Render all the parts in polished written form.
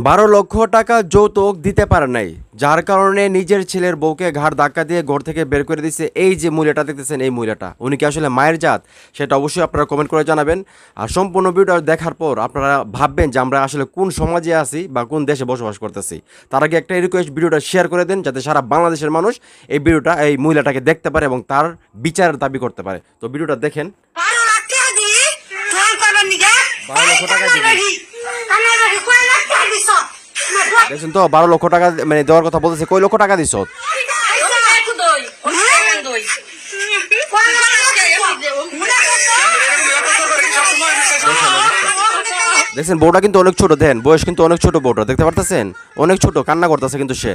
12 লক্ষ টাকা যৌতুক দিতে পারে নাই, যার কারণে নিজের ছেলের বউকে ঘাড় ধাক্কা দিয়ে ঘর থেকে বের করে দিচ্ছে। এই যে মহিলাটা দেখতেছেন, এই মহিলাটা উনি কি আসলে মায়ের জাত, সেটা অবশ্যই আপনারা কমেন্ট করে জানাবেন। আর সম্পূর্ণ ভিডিওটা দেখার পর আপনারা ভাববেন যে আমরা আসলে কোন সমাজে আছি বা কোন দেশে বসবাস করতেছি। তার আগে একটা রিকোয়েস্ট, ভিডিওটা শেয়ার করে দেন যাতে সারা বাংলাদেশের মানুষ এই ভিডিওটা, এই মহিলাটাকে দেখতে পারে এবং তার বিচারের দাবি করতে পারে। তো ভিডিওটা দেখেন। 12 লক্ষ টাকা দেখছেন তো, 12 লক্ষ টাকা মানে দেওয়ার কথা বলতেছে। কয় লক্ষ টাকা দিছ? দেখছেন বউটা কিন্তু অনেক ছোট, দেন বয়স কিন্তু অনেক ছোট, বউটা দেখতে পারতেছেন অনেক ছোট, কান্না করতেছে কিন্তু সে।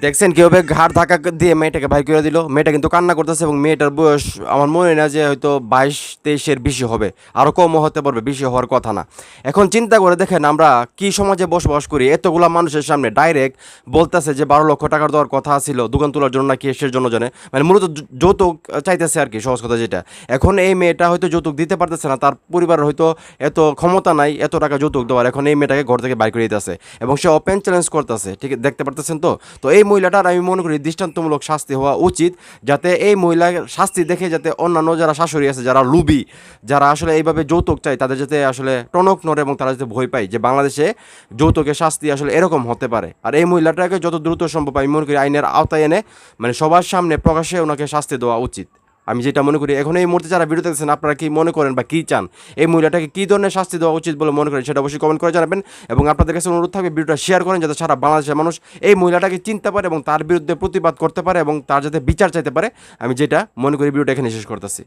দেখছেন কিভাবে ঘাড় ধাক্কা দিয়ে মেয়েটাকে ভাই করে দিল। মেয়েটা কিন্তু কান্না করতেছে এবং মেয়েটার বয়স আমার মনে হয় না যে হয়তো 22-23-এর বেশি হবে, আরও কমও হতে পারবে, বেশি হওয়ার কথা না। এখন চিন্তা করে দেখেন আমরা কি সমাজে বসবাস করি। এতগুলা মানুষের সামনে ডাইরেক্ট বলতেছে যে 12 লক্ষ টাকার দেওয়ার কথা ছিল দোকান তোলার জন্য নাকি এসের জন্য জানে, মানে মূলত যৌতুক চাইতেছে আর কি, সহজ কথা যেটা। এখন এই মেয়েটা হয়তো যৌতুক দিতে পারতেছে না, তার পরিবারের হয়তো এত ক্ষমতা নাই এত টাকা যৌতুক দেওয়ার। এখন এই মেয়েটাকে ঘর থেকে বাইর করে দিতেছে এবং সে ওপেন চ্যালেঞ্জ করতেছে, ঠিক দেখতে পারতেছেন তো। তো এই মহিলাটার আমি মনে করি দৃষ্টান্তমূলক শাস্তি হওয়া উচিত, যাতে এই মহিলার শাস্তি দেখে যাতে অন্যান্য যারা শাশুড়ি আছে, যারা লুবি, যারা আসলে এইভাবে যৌতুক চায়, তাদের যাতে আসলে টনক নড়ে এবং তারা যাতে ভয় পায় যে বাংলাদেশে যৌতুকের শাস্তি আসলে এরকম হতে পারে। আর এই মহিলাটাকে যত দ্রুত সম্ভব আমি মনে করি আইনের আওতায় এনে মানে সবার সামনে প্রকাশ্যে ওনাকে শাস্তি দেওয়া উচিত, আমি যেটা মনে করি। এখন এই মুহূর্তে যারা ভিডিও দেখছেন আপনারা কি মনে করেন বা কী চান, এই মহিলাটাকে কী ধরনের শাস্তি দেওয়া উচিত বলে মনে করেন সেটা অবশ্যই কমেন্ট করে জানাবেন। এবং আপনাদের কাছে অনুরোধ থাকবে ভিডিওটা শেয়ার করেন যাতে সারা বাংলাদেশের মানুষ এই মহিলাটাকে চিনতে পারে এবং তার বিরুদ্ধে প্রতিবাদ করতে পারে এবং তার যাতে বিচার চাইতে পারে। আমি যেটা মনে করি ভিডিওটা এখানে শেষ করতেছি।